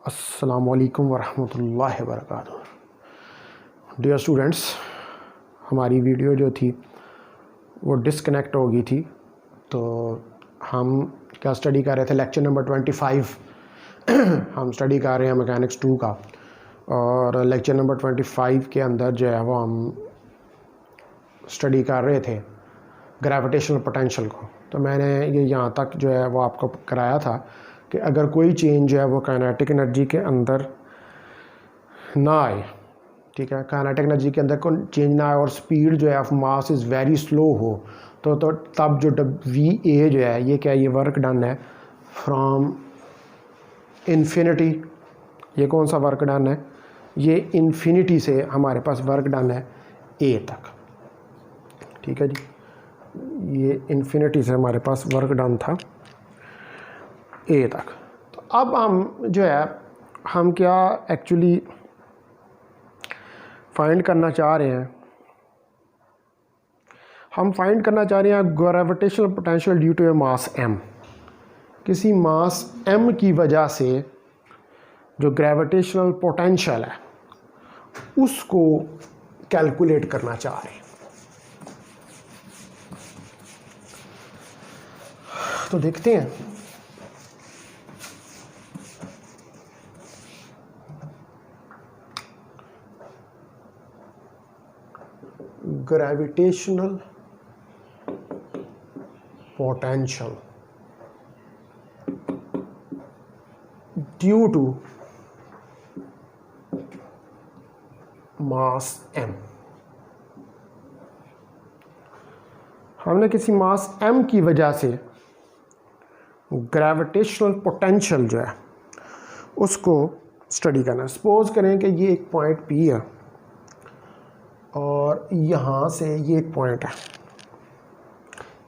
अस्सलामुअलैकुम वरहमतुल्लाहि वबरकातुहू। Dear students, हमारी वीडियो जो थी वो डिस्कनेक्ट हो गई थी, तो हम क्या स्टडी कर रहे थे, लेक्चर नंबर 25 हम स्टडी कर रहे हैं मैकेनिक्स 2 का। और लेक्चर नंबर 25 के अंदर जो है वो हम स्टडी कर रहे थे ग्रेविटेशनल पोटेंशियल को। तो मैंने ये यहाँ तक जो है वो आपको कराया था कि अगर कोई चेंज जो है वो काइनेटिक एनर्जी के अंदर ना आए, ठीक है, काइनेटिक एनर्जी के अंदर कोई चेंज ना आए और स्पीड जो है of mass is very slow हो, तो तब जो VA जो है ये क्या, ये वर्क डन है फ्रॉम इन्फिनिटी। ये कौन सा वर्क डन है? ये इन्फिनिटी से हमारे पास वर्क डन है A तक, ठीक है जी। ये इन्फिनिटी से हमारे पास वर्क डन था A तक। तो अब हम जो है हम क्या एक्चुअली फाइंड करना चाह रहे हैं, हम फाइंड करना चाह रहे हैं gravitational potential due to a mass m। किसी मास m की वजह से जो ग्रेविटेशनल पोटेंशियल है उसको कैलकुलेट करना चाह रहे हैं। तो देखते हैं। Gravitational potential due to mass m। हमने किसी मास m की वजह से ग्रेविटेशनल पोटेंशियल जो है उसको स्टडी करना है। सपोज करें कि ये एक पॉइंट P है और यहाँ से ये एक पॉइंट है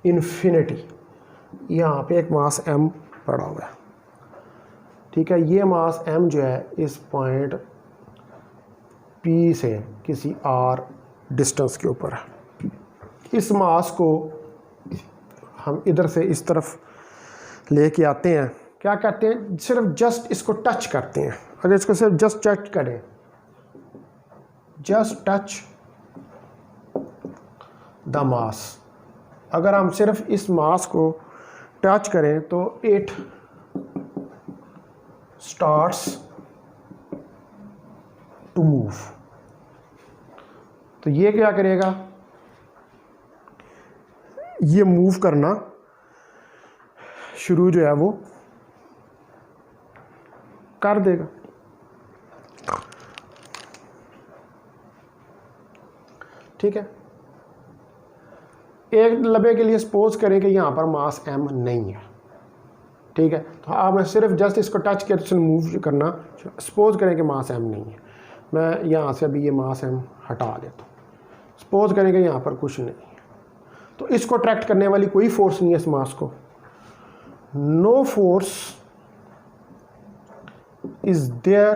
इन्फिनिटी, यहाँ पे एक मास m पड़ा हुआ है, ठीक है। ये मास m जो है इस पॉइंट P से किसी r डिस्टेंस के ऊपर है। इस मास को हम इधर से इस तरफ लेके आते हैं, क्या करते हैं, सिर्फ जस्ट इसको टच करते हैं। अगर इसको सिर्फ जस्ट टच करें, जस्ट टच द मास, अगर हम सिर्फ इस मास को टच करें तो इट स्टार्ट्स टू मूव। तो ये क्या करेगा, ये मूव करना शुरू जो है वो कर देगा, ठीक है। एक लबे के लिए सपोज करें कि यहाँ पर मास m नहीं है, ठीक है। तो आप मैं सिर्फ जस्ट इसको टच करके मूव करना, सपोज करें कि मास m नहीं है। मैं यहाँ से अभी ये मास m हटा देता हूँ। सपोज करें कि यहाँ पर कुछ नहीं है, तो इसको अट्रैक्ट करने वाली कोई फोर्स नहीं है इस मास को। No force is there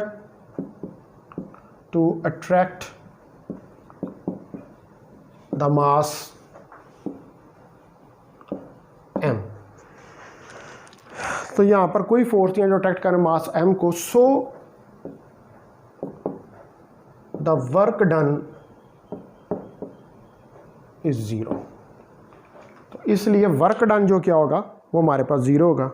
to attract the mass m। तो यहां पर कोई फोर्स नहीं है जो अट्रैक्ट करे मास m को। So the work done is zero. तो इसलिए वर्क डन जो क्या होगा वो हमारे पास जीरो होगा।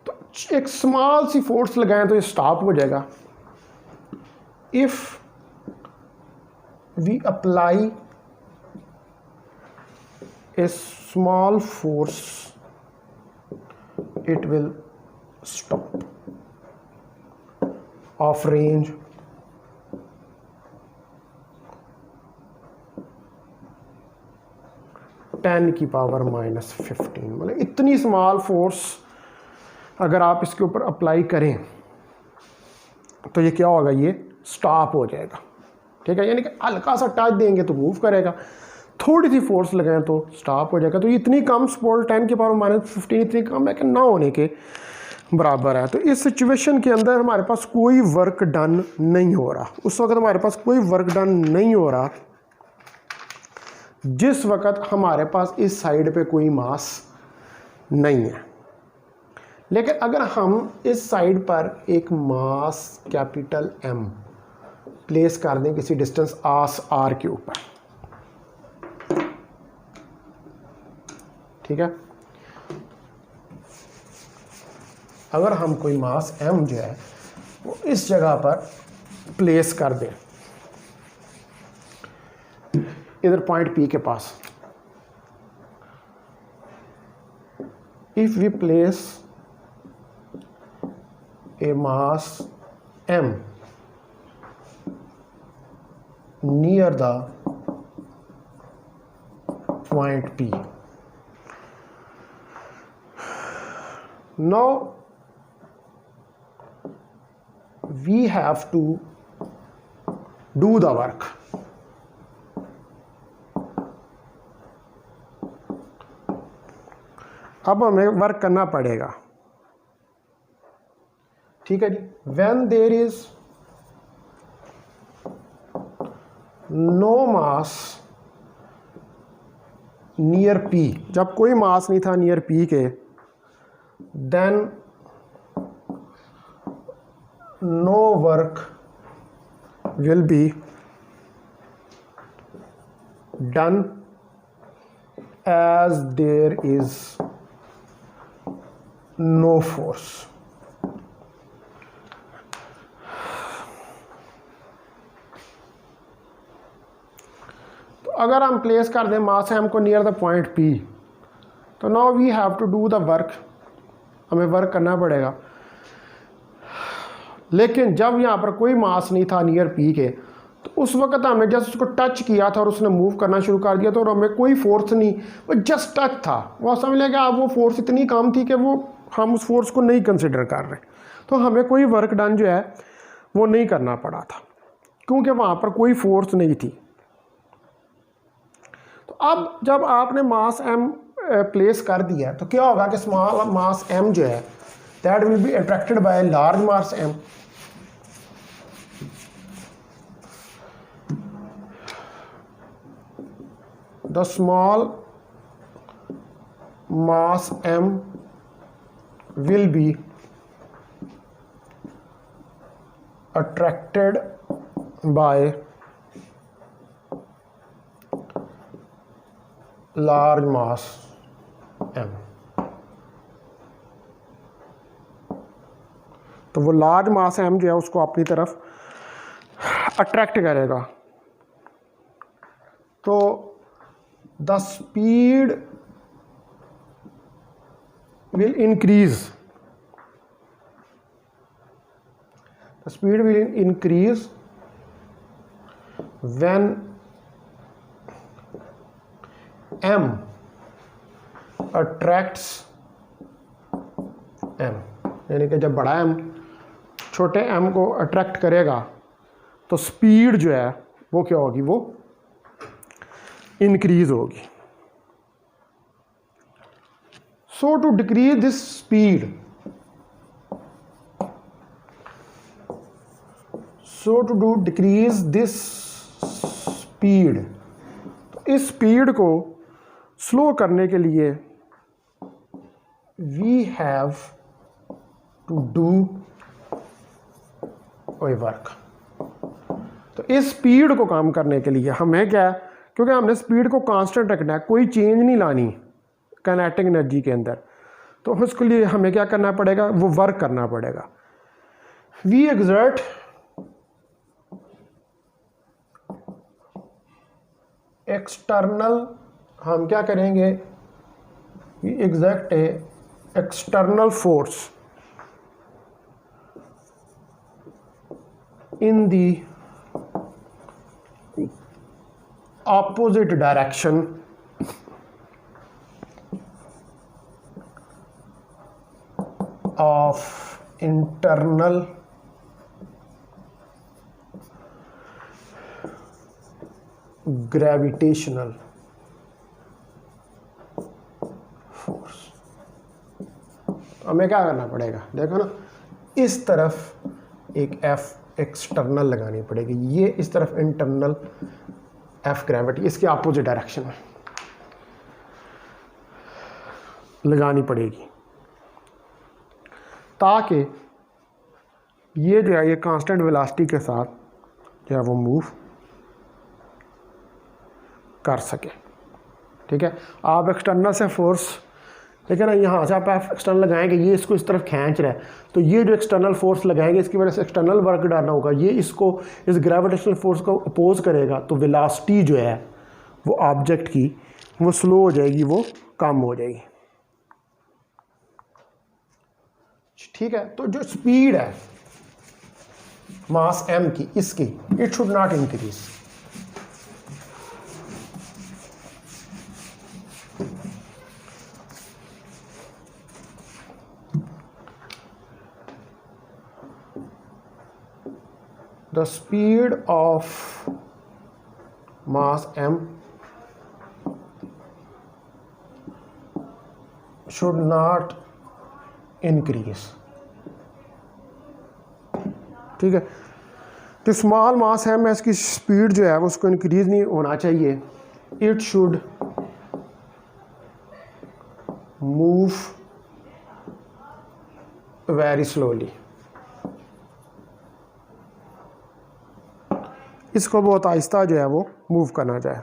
तो एक स्मॉल सी फोर्स लगाएं तो ये स्टॉप हो जाएगा। If we apply a small force it will stop of range 10⁻⁻15। मतलब इतनी स्मॉल फोर्स अगर आप इसके ऊपर अप्लाई करें तो ये क्या होगा, ये स्टॉप हो जाएगा, ठीक है। यानी कि हल्का सा टच देंगे तो मूव करेगा, थोड़ी सी फोर्स लगाएं तो स्टॉप हो जाएगा। तो ये इतनी कम स्मॉल 10⁻⁻15 इतनी कम है कि ना होने के बराबर है। तो इस सिचुएशन के अंदर हमारे पास कोई वर्क डन नहीं हो रहा। उस वक्त हमारे पास कोई वर्क डन नहीं हो रहा जिस वक्त हमारे पास इस साइड पे कोई मास नहीं है। लेकिन अगर हम इस साइड पर एक मास कैपिटल M प्लेस कर दें किसी डिस्टेंस आस R के ऊपर, ठीक है, अगर हम कोई मास M जो है वो इस जगह पर प्लेस कर दें, इधर पॉइंट P के पास, if we place a mass M near the point P. Now we have to do the work. अब हमें वर्क करना पड़ेगा, ठीक है जी। when there is no mass near P, जब कोई मास नहीं था नियर P के, then no work will be done as there is no force. अगर हम प्लेस कर दें मास M को नियर द पॉइंट P, तो now we have to do the work, हमें वर्क करना पड़ेगा। लेकिन जब यहाँ पर कोई मास नहीं था नियर P के, तो उस वक्त हमें जस्ट उसको टच किया था और उसने मूव करना शुरू कर दिया, तो और हमें कोई फोर्स नहीं, वो जस्ट टच था। वो समझ लें कि अब वो फोर्स इतनी कम थी कि वो हम उस फोर्स को नहीं कंसिडर कर रहे, तो हमें कोई वर्क डन जो है वो नहीं करना पड़ा था, क्योंकि वहाँ पर कोई फोर्स नहीं थी। तो अब जब आपने मास M प्लेस कर दिया तो क्या होगा कि स्मॉल मास M जो है that will be attracted by large mass M। The small mass M will be attracted by large mass M। तो वो लार्ज मास M जो है उसको अपनी तरफ अट्रैक्ट करेगा। तो the speed will increase, the speed will increase when M attracts M, यानी कि जब बड़ा M छोटे M को अट्रैक्ट करेगा तो स्पीड जो है वो क्या होगी, वो इंक्रीज होगी। So to decrease this speed, तो इस स्पीड को स्लो करने के लिए we have to do a work। तो इस स्पीड को काम करने के लिए हमें क्या है, क्योंकि हमने स्पीड को कांस्टेंट रखना है, कोई चेंज नहीं लानी काइनेटिक एनर्जी के अंदर, तो उसके लिए हमें क्या करना पड़ेगा, वो वर्क करना पड़ेगा। वी एक्सर्ट एक्सटर्नल, हम क्या करेंगे, we exert a external force in the opposite direction of internal gravitational force। हमें क्या करना पड़ेगा, देखो ना, इस तरफ एक F एक्सटर्नल लगानी पड़ेगी, ये इस तरफ इंटरनल एफ ग्रेविटी इसके अपोजिट डायरेक्शन में लगानी पड़ेगी, ताकि ये जो है ये कांस्टेंट वेलोसिटी के साथ जो है वो मूव कर सके। ठीक है, आप एक्सटर्नल से फोर्स, लेकिन यहाँ से आप एक्सटर्नल लगाएंगे, ये इसको इस तरफ खींच रहा है, तो ये जो एक्सटर्नल फोर्स लगाएंगे इसकी वजह से एक्सटर्नल वर्क डालना होगा, ये इसको इस ग्रेविटेशनल फोर्स को अपोज करेगा, तो वेलोसिटी जो है वो ऑब्जेक्ट की वो स्लो हो जाएगी, वो कम हो जाएगी। ठीक है, तो जो स्पीड है मास m की, इसकी it should not increase. The speed of mass m should not increase। ठीक है, तो स्मॉल मास है, मैं इसकी स्पीड जो है वो उसको इंक्रीज नहीं होना चाहिए, it should move very slowly. इसको बहुत आहिस्ता जो है वो मूव करना चाहिए।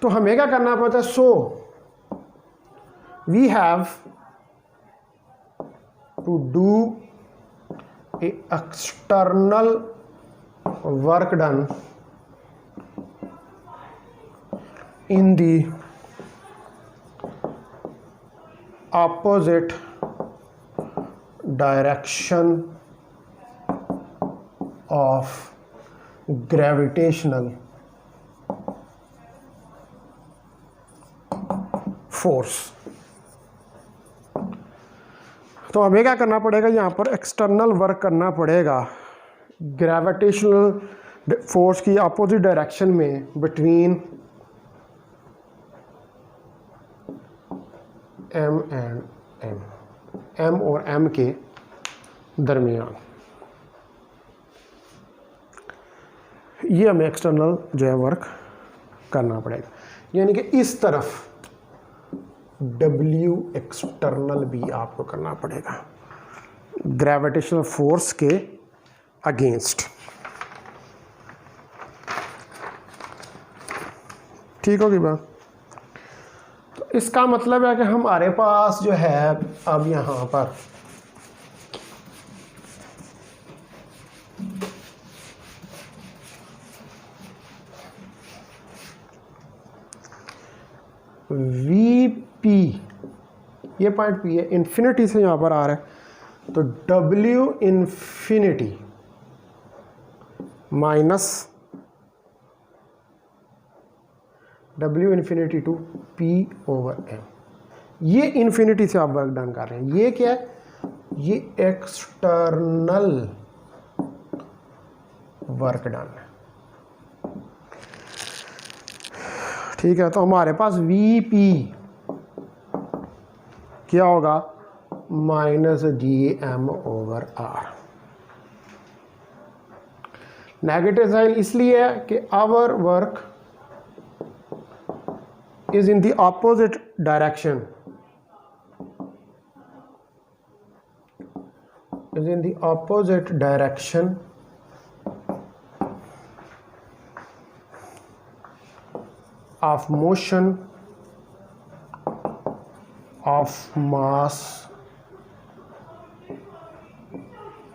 तो हमें क्या करना पड़ता है, so we have to do a external work done in the opposite direction of gravitational force। तो हमें क्या करना पड़ेगा, यहाँ पर एक्सटर्नल वर्क करना पड़ेगा ग्रेविटेशनल फोर्स की अपोजिट डायरेक्शन में, बिटवीन m एंड m और m के दरमियान। ये हमें एक्सटर्नल जो है वर्क करना पड़ेगा, यानी कि इस तरफ W एक्सटर्नल भी आपको करना पड़ेगा ग्रेविटेशनल फोर्स के अगेंस्ट। ठीक होगी बात। तो इसका मतलब है कि हमारे पास जो है अब यहाँ पर Vp, ये पॉइंट P है, इन्फिनिटी से यहाँ पर आ रहा है, तो W infinity minus W infinity to P over M। ये इन्फिनिटी से आप वर्क डन कर रहे हैं। ये क्या है, ये एक्सटर्नल वर्क डन है। ठीक है, तो हमारे पास Vp क्या होगा, minus GM over R। Negative sign इसलिए है कि our work is in the opposite direction, is in the opposite direction of motion of mass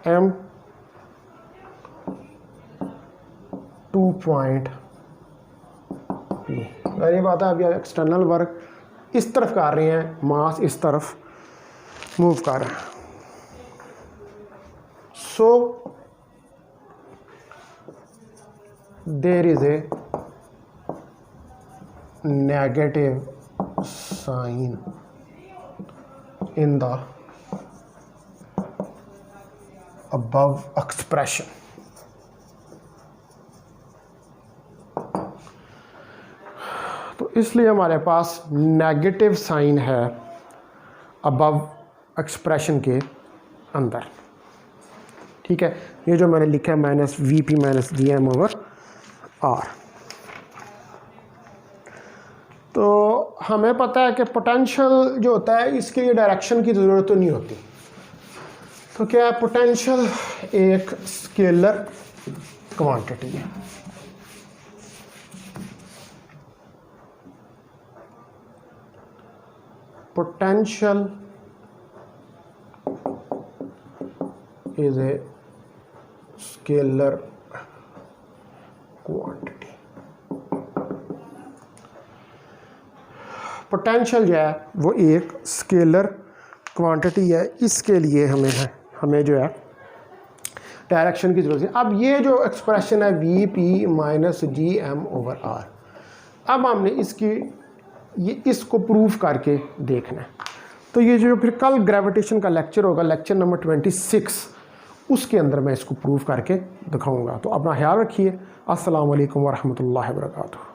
m to point P। ये बात है, अभी एक्सटर्नल वर्क इस तरफ कर रहे हैं, मास इस तरफ मूव कर रहा है। So there is a negative sign in the above expression। तो इसलिए हमारे पास नेगेटिव साइन है अबव एक्सप्रेशन के अंदर। ठीक है, ये जो मैंने लिखा है minus Vp minus GM over R. तो हमें पता है कि पोटेंशियल जो होता है इसके लिए डायरेक्शन की ज़रूरत तो नहीं होती। तो क्या है, पोटेंशियल एक स्केलर क्वांटिटी है। Potential is a scalar quantity. Potential जो है वो एक स्केलर क्वांटिटी है। इसके लिए हमें जो है डायरेक्शन की ज़रूरत है। अब ये जो एक्सप्रेशन है V P minus G M over R, अब हमने इसको प्रूफ करके देखना है। तो ये जो फिर कल ग्रेविटेशन का लेक्चर होगा, लेक्चर नंबर 26, उसके अंदर मैं इसको प्रूफ करके दिखाऊंगा। तो अपना ख्याल रखिए। अस्सलाम वालेकुम वरहमतुल्लाहि वबरकातुहू।